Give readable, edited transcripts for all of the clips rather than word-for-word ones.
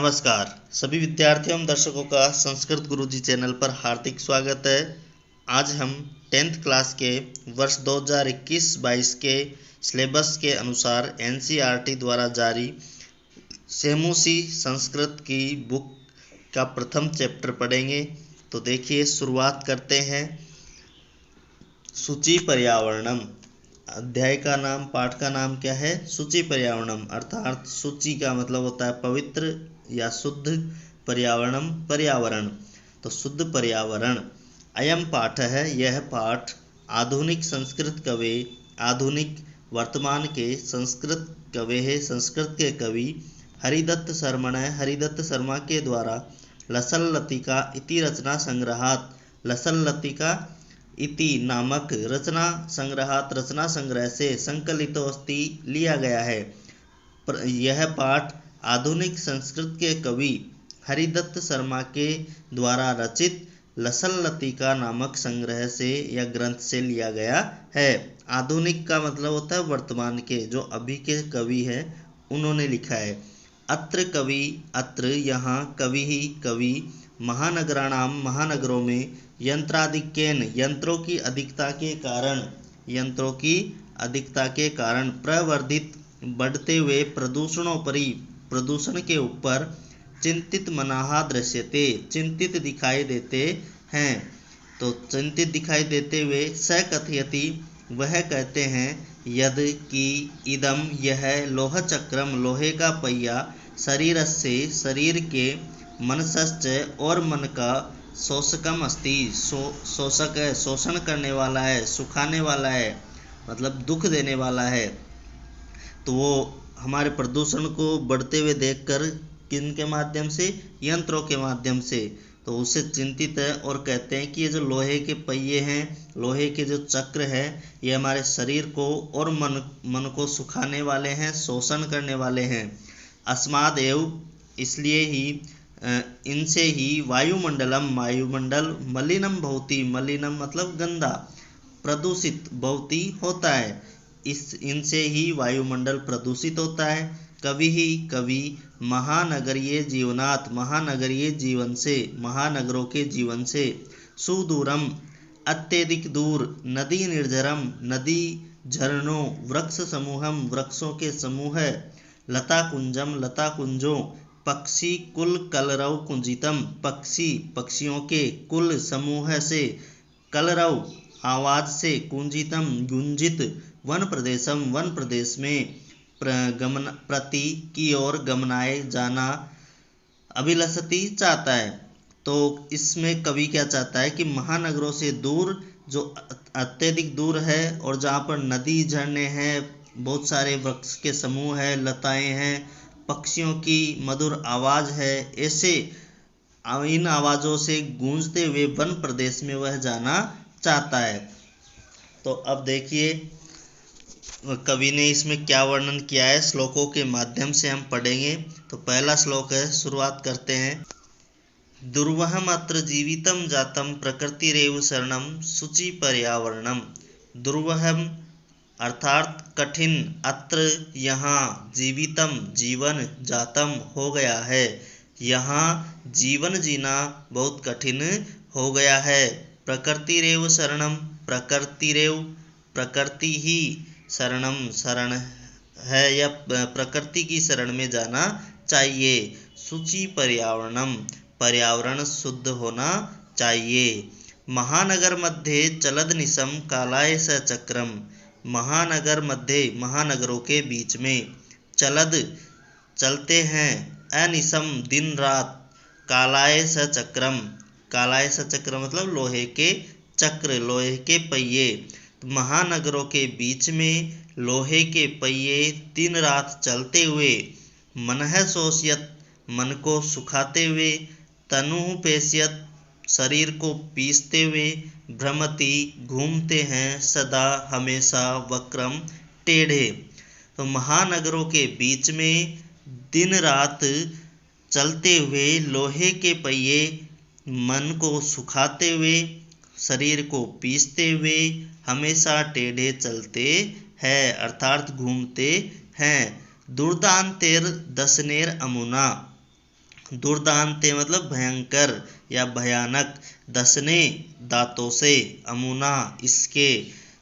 नमस्कार सभी विद्यार्थियों एवं दर्शकों का संस्कृत गुरुजी चैनल पर हार्दिक स्वागत है। आज हम 10th क्लास के वर्ष 2021-22 के सिलेबस के अनुसार एनसीईआरटी द्वारा जारी सेमुसी संस्कृत की बुक का प्रथम चैप्टर पढ़ेंगे। तो देखिए, शुरुआत करते हैं। सूची पर्यावरणम अध्याय का नाम, पाठ का नाम क्या है? सूची पर्यावरणम, अर्थात सूची का मतलब होता है पवित्र या शुद्ध, पर्यावरणम पर्यावरण। तो शुद्ध पर्यावरण अयम पाठ है, यह पाठ आधुनिक संस्कृत कवि, आधुनिक वर्तमान के संस्कृत कवि है, संस्कृत के कवि हरिदत्त शर्मा के द्वारा लसल लतिका इति रचना संग्रहात, लसल लतिका इति नामक रचना संग्रह से संकलितोस्ति लिया गया है। यह पाठ आधुनिक संस्कृत के कवि हरिदत्त शर्मा के द्वारा रचित लसल लतिका नामक संग्रह से या ग्रंथ से लिया गया है। आधुनिक का मतलब होता है वर्तमान के, जो अभी के कवि हैं उन्होंने लिखा है। अत्र कवि, अत्र यहाँ, कवि ही कवि, महानगराणाम महानगरों में, यंत्राधिक्येन यंत्रों की अधिकता के कारण प्रवर्धित बढ़ते हुए प्रदूषण के ऊपर चिंतित मनाहा दृश्यते चिंतित दिखाई देते हैं। तो चिंतित दिखाई देते हुए स कथयति वह कहते हैं, यद कि इदम यह लोह चक्रम लोहे का पहिया, शरीर के, मनसश्च और मन का, शोषकम अस्ति शोषक है, शोषण करने वाला है, सुखाने वाला है, मतलब दुख देने वाला है। तो वो हमारे प्रदूषण को बढ़ते हुए देखकर किन के माध्यम से? यंत्रों के माध्यम से, तो उससे चिंतित है और कहते हैं कि ये जो लोहे के पहिए हैं, लोहे के जो चक्र है, ये हमारे शरीर को और मन को सुखाने वाले हैं, शोषण करने वाले हैं। अस्मादेव इसलिए ही, इनसे ही वायुमंडल मलिनम भवति, मलिनम मतलब गंदा, प्रदूषित भवति होता है, इनसे ही वायुमंडल प्रदूषित होता है। कवि ही कवि महानगरीय जीवनात्, महानगरीय जीवन से, महानगरों के जीवन से, सुदूरम अत्यधिक दूर, नदी निर्झरम नदी झरनों, वृक्ष समूहम वृक्षों के समूह, लता कुंजम लता कुंजों, पक्षी कुल कलरव कुंजितम पक्षियों के कुल समूह से, कलरव आवाज से, कुंजितम गुंजित, वन प्रदेश में, प्रति की ओर गमनाए जाना, अभिलषति चाहता है। तो इसमें कवि क्या चाहता है कि महानगरों से दूर, जो अत्यधिक दूर है और जहाँ पर नदी झरने हैं, बहुत सारे वृक्ष के समूह है, लताएं हैं, पक्षियों की मधुर आवाज है, ऐसे इन आवाजों से गूंजते हुए वन प्रदेश में वह जाना चाहता है। तो अब देखिए कवि ने इसमें क्या वर्णन किया है, श्लोकों के माध्यम से हम पढ़ेंगे। तो पहला श्लोक है, शुरुआत करते हैं। दुर्वहम अत्र जीवितम जातम प्रकृतिरेव शरणम शुचि पर्यावरणम। दुर्वहम अर्थात कठिन, अत्र यहाँ, जीवितम जीवन, जातम हो गया है, यहाँ जीवन जीना बहुत कठिन हो गया है। प्रकृतिरेव शरणम, प्रकृति ही शरण है या प्रकृति की शरण में जाना चाहिए। शुचि पर्यावरणम, पर्यावरण शुद्ध होना चाहिए। महानगर मध्ये चलद निशम कालाय स चक्रम, महानगर मध्य, महानगरों के बीच में, चलद चलते हैं, अनिशम दिन रात, कालाय स चक्र मतलब लोहे के चक्र, लोहे के पहिए। महानगरों के बीच में लोहे के पहिए दिन रात चलते हुए, मनः शोष्यत मन को सुखाते हुए, तनुः पेष्यत शरीर को पीसते हुए, भ्रमति घूमते हैं, सदा हमेशा, वक्रम टेढ़े। तो महानगरों के बीच में दिन रात चलते हुए लोहे के पहिए मन को सुखाते हुए, शरीर को पीसते हुए, हमेशा टेढ़े चलते हैं, अर्थात घूमते हैं। दुर्दांतेर दशनेर अमुना, दुर्दांते मतलब भयंकर या भयानक, दसने दांतों से, अमुना इसके,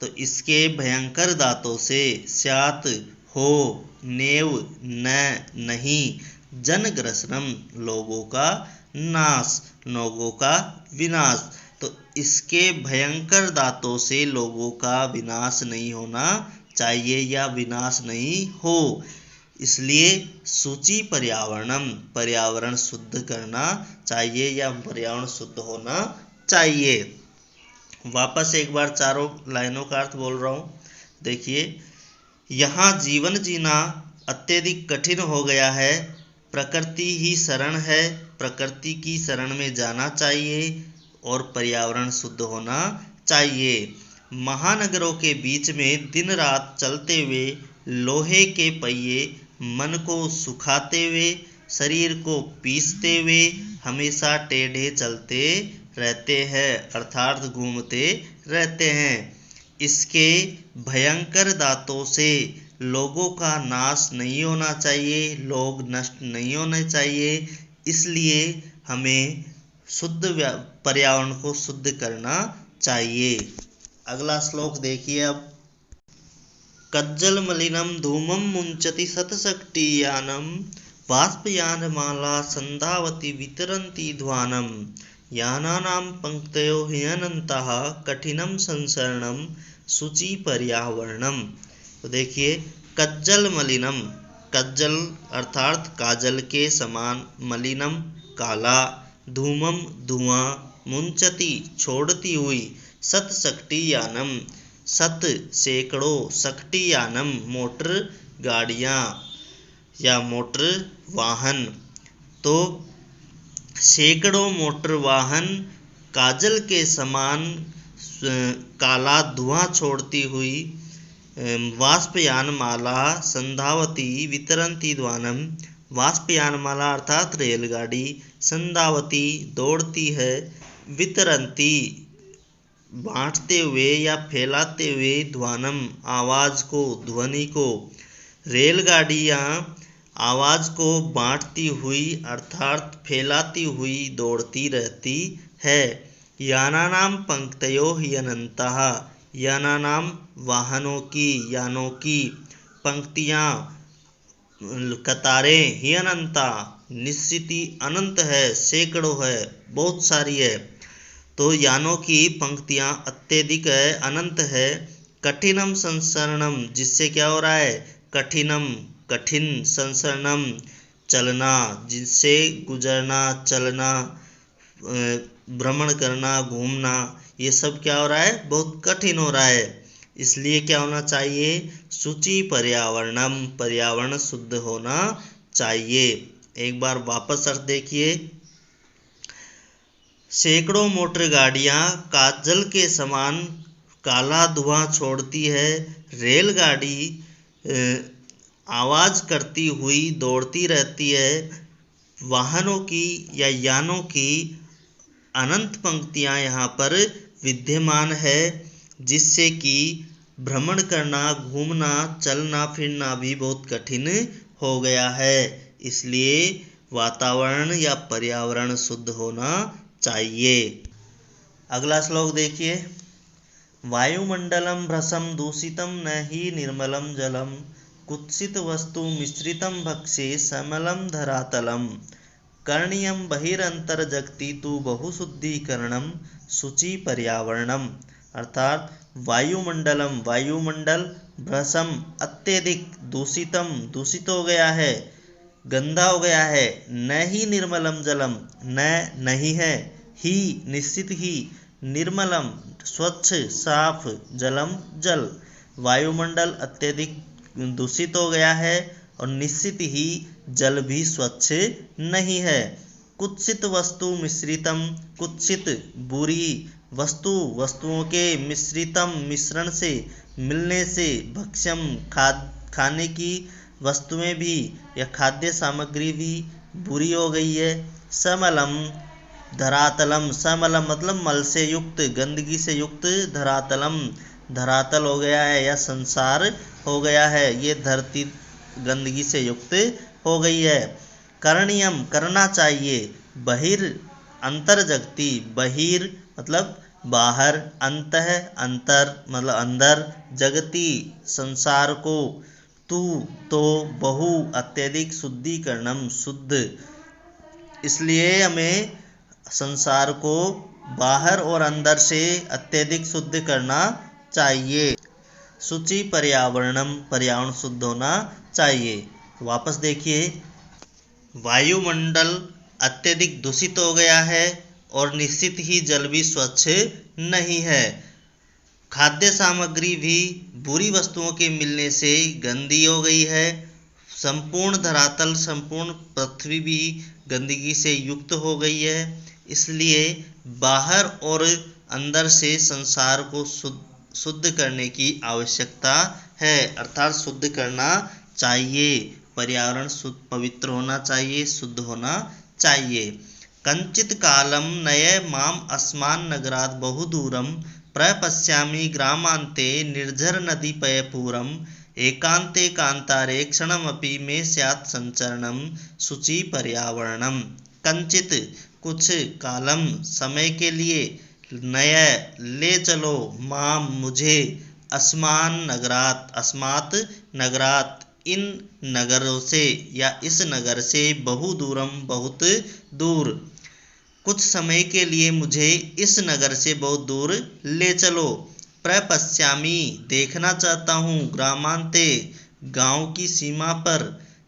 तो इसके भयंकर दांतों से, स्यात् हो, नेव न नहीं, जनग्रसनम लोगों का नाश, लोगों का विनाश, तो इसके भयंकर दांतों से लोगों का विनाश नहीं होना चाहिए या विनाश नहीं हो, इसलिए शुचि पर्यावरणम, पर्यावरण शुद्ध करना चाहिए या पर्यावरण शुद्ध होना चाहिए। वापस एक बार चारों लाइनों का अर्थ बोल रहा हूँ, देखिए। यहाँ जीवन जीना अत्यधिक कठिन हो गया है, प्रकृति ही शरण है, प्रकृति की शरण में जाना चाहिए और पर्यावरण शुद्ध होना चाहिए। महानगरों के बीच में दिन रात चलते हुए लोहे के पहिए मन को सुखाते हुए, शरीर को पीसते हुए हमेशा टेढ़े चलते रहते हैं, अर्थात घूमते रहते हैं। इसके भयंकर दांतों से लोगों का नाश नहीं होना चाहिए, लोग नष्ट नहीं होने चाहिए, इसलिए हमें शुद्ध पर्यावरण को शुद्ध करना चाहिए। अगला श्लोक देखिए अब। कज्जल मलिनम धूमम मुंचति शतशक्तियानम, बाष्पयानमाला संधावति वितरन्ति ध्वानम, यानानां पंक्तयो ह्यनन्तः कठिनम संसरणम शुचि पर्यावरणम। तो देखिए, कज्जल मलिनम, कज्जल अर्थात काजल के समान, मलिनम काला, धूमम धुआं, मुंचति छोड़ती हुई, शतशक्तियानम शत सैकड़ों, शक्तियानम मोटर गाड़ियाँ या मोटर वाहन, तो सैकड़ों मोटर वाहन काजल के समान काला धुआं छोड़ती हुई, वाष्पयान माला संधावती वितरन्ति ध्वानम, वाष्पयान माला अर्थात रेलगाड़ी, संधावती दौड़ती है, वितरन्ति बांटते हुए या फैलाते हुए, ध्वानम आवाज को, ध्वनि को, रेलगाड़ियाँ आवाज को बांटती हुई अर्थात फैलाती हुई दौड़ती रहती है। यानानाम पंक्तयो ह्यनन्तः, यानानाम वाहनों की, यानों की, पंक्तियाँ कतारें, ह्यनन्ता निश्चित अनंत है, सैकड़ों है, बहुत सारी है, तो यानों की पंक्तियाँ अत्यधिक है, अनंत है। कठिनम संसरणम, जिससे क्या हो रहा है, कठिनम कठिन, संसरणम चलना, जिससे गुजरना, चलना, भ्रमण करना, घूमना, ये सब क्या हो रहा है, बहुत कठिन हो रहा है, इसलिए क्या होना चाहिए, शुचि पर्यावरणम, पर्यावरण शुद्ध होना चाहिए। एक बार वापस अर्थ देखिए। सैकड़ों मोटर गाड़ियाँ काजल के समान काला धुआं छोड़ती है, रेलगाड़ी आवाज करती हुई दौड़ती रहती है, वाहनों की या यानों की अनंत पंक्तियाँ यहाँ पर विद्यमान है, जिससे कि भ्रमण करना, घूमना, चलना फिरना भी बहुत कठिन हो गया है, इसलिए वातावरण या पर्यावरण शुद्ध होना चाहिए। अगला श्लोक देखिए। वायुमंडलम भ्रशं दूषितं न हि निर्मलं जलम, कुत्सित वस्तु मिश्रितं भक्षे समलं धरातलम, करणीयं बहिरंतर्जगति तु बहुशुद्धीकरणम शुचि पर्यावरणम। अर्थात वायुमंडलम, वायुमंडल, भ्रशं अत्यधिक, दूषितम दूषित हो गया है, गंदा हो गया है, न ही निर्मलम जलम, न नहीं है, ही निश्चित ही, निर्मलम स्वच्छ साफ, जलम जल, वायुमंडल अत्यधिक दूषित हो गया है और निश्चित ही जल भी स्वच्छ नहीं है। कुत्सित वस्तु मिश्रितम, कुत्सित बुरी वस्तु, वस्तुओं के मिश्रितम मिश्रण से, मिलने से, भक्ष्यम खाने की वस्तुएं भी या खाद्य सामग्री भी बुरी हो गई है। समलम धरातलम, समलम मतलब मल से युक्त, गंदगी से युक्त, धरातलम धरातल हो गया है या संसार हो गया है, ये धरती गंदगी से युक्त हो गई है। करणीयम करना चाहिए, बहिर अंतर्जगति, बहिर मतलब बाहर, अंतः अंतर मतलब अंदर, जगति संसार को, तू तो, बहु अत्यधिक, शुद्धिकरणम शुद्ध। इसलिए हमें संसार को बाहर और अंदर से अत्यधिक शुद्ध करना चाहिए। शुचि पर्यावरणम पर्यावरण शुद्ध होना चाहिए। वापस देखिए, वायुमंडल अत्यधिक दूषित हो गया है और निश्चित ही जल भी स्वच्छ नहीं है। खाद्य सामग्री भी बुरी वस्तुओं के मिलने से गंदी हो गई है। संपूर्ण धरातल, संपूर्ण पृथ्वी भी गंदगी से युक्त हो गई है। इसलिए बाहर और अंदर से संसार को शुद्ध करने की आवश्यकता है, अर्थात शुद्ध करना चाहिए। पर्यावरण शुद्ध पवित्र होना चाहिए, शुद्ध होना चाहिए। कंचित कालम नये माम अस्मान नगरात् बहुदूरम प्रपश्यामि ग्रामान्ते निर्झर नदी पयपूरम एकांते कांतारे क्षणमपि मे स्यात् संचरणम शुचि पर्यावरणम। कंचित कुछ, कालम समय के लिए, नय ले चलो, माम मुझे, अस्मान नगरात अस्मात् नगरात इन नगरों से या इस नगर से, बहुदूरम बहुत दूर, कुछ समय के लिए मुझे इस नगर से बहुत दूर ले चलो। प्रपश्यामि देखना चाहता हूँ, ग्रामांते गांव की सीमा पर,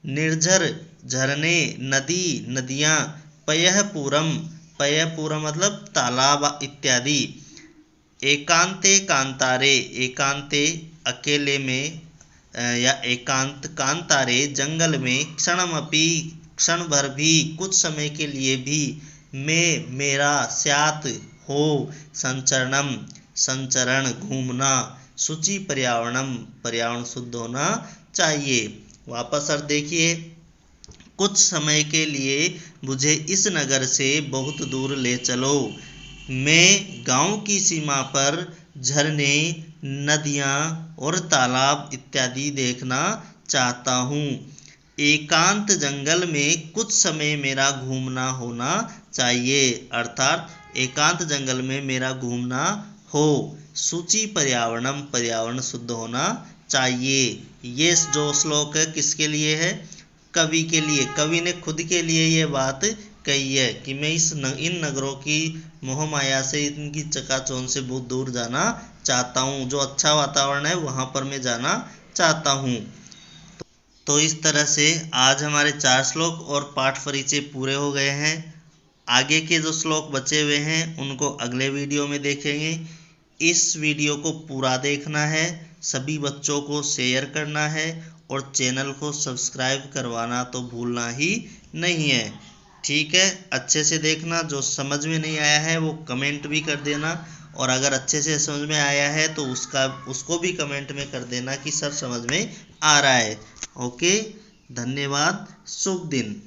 निर्झर झरने, नदी नदियाँ, पयःपूरम पयःपूरम मतलब तालाब इत्यादि, एकांते कांतारे एकांते अकेले में या एकांत, कांतारे जंगल में, क्षणमपि क्षण भर भी, कुछ समय के लिए भी, मैं मेरा, स्यात् हो, संचरणम संचरण घूमना, शुचि पर्यावरणम पर्यावरण शुद्ध होना चाहिए। वापस अर्थ देखिए, कुछ समय के लिए मुझे इस नगर से बहुत दूर ले चलो। मैं गांव की सीमा पर झरने, नदियाँ और तालाब इत्यादि देखना चाहता हूँ। एकांत जंगल में कुछ समय मेरा घूमना होना चाहिए, अर्थात एकांत जंगल में मेरा घूमना हो। शुचि पर्यावरणम पर्यावरण शुद्ध होना चाहिए। ये जो श्लोक है किसके लिए है? कवि के लिए। कवि ने खुद के लिए ये बात कही है कि मैं इन नगरों की मोह माया से, इनकी चकाचौंध से बहुत दूर जाना चाहता हूँ। जो अच्छा वातावरण है वहाँ पर मैं जाना चाहता हूँ। तो इस तरह से आज हमारे 4 श्लोक और पाठ परिचय पूरे हो गए हैं। आगे के जो श्लोक बचे हुए हैं उनको अगले वीडियो में देखेंगे। इस वीडियो को पूरा देखना है, सभी बच्चों को शेयर करना है और चैनल को सब्सक्राइब करवाना तो भूलना ही नहीं है। ठीक है, अच्छे से देखना। जो समझ में नहीं आया है वो कमेंट भी कर देना, और अगर अच्छे से समझ में आया है तो उसको भी कमेंट में कर देना कि सर समझ में आ रहा है। ओके, धन्यवाद, शुभ दिन।